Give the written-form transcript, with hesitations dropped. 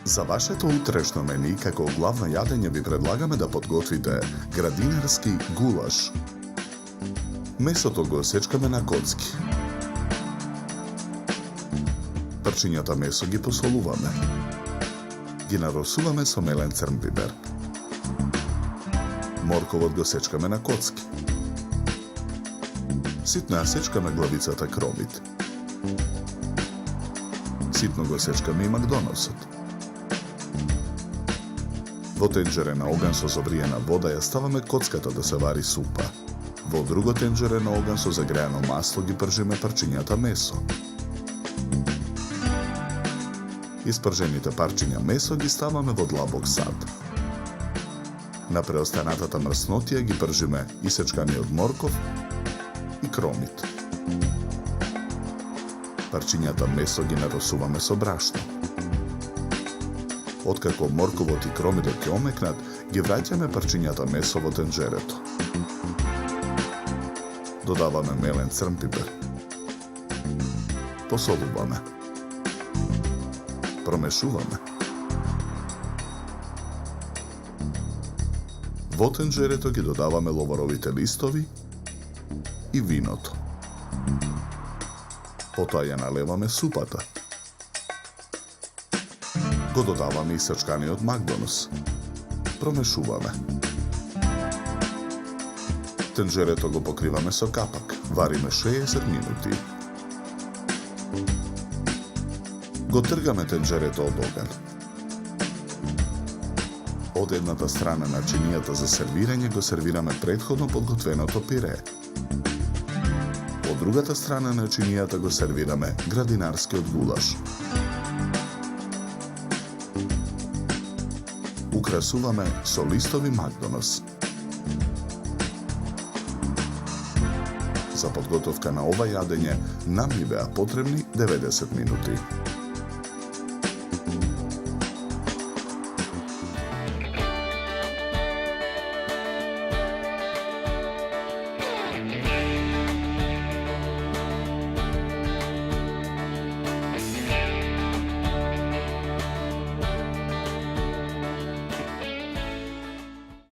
За вашето утрешно мени, како главно јадење ви предлагаме да подготвите градинарски гулаш. Месото го сечкаме на коцки. Парчињата месо ги посолуваме. Ги наросуваме со мелен црн пипер. Морковот го сечкаме на коцки. Ситно ја сечкаме главицата кромит. Ситно го сечкаме и макдоносот. Во тенџере на оган со зобриена вода ја ставаме коцката да се вари супа. Во друго тенџере на оган со загреано масло ги пржиме парчињата месо. Испржените парчиња месо ги ставаме во длабок сад. На преостанатата мрснотија ги пржиме исечканиот морков и кромит. Парчињата месо ги наросуваме со брашно. Откако морковот и кромитот ќе омекнат, ги враќаме парчињата месо во тенџерето. Додаваме мелен црн пипер. Посолуваме. Промешуваме. Во тенџерето ги додаваме ловаровите листови и виното. Потоа ја налеваме супата. Го додаваме и сечканиот макдонос. Промешуваме. Тенџерето го покриваме со капак. Вариме 60 минути. Го тргаме тенџерето од оган. Од едната страна на чинијата за сервирање го сервираме претходно подготвеното пире. Од другата страна на чинијата го сервираме градинарскиот гулаш. Украсуваме со листови макдонос. За подготовка на ова јадење нам ни беа потребни 90 минути.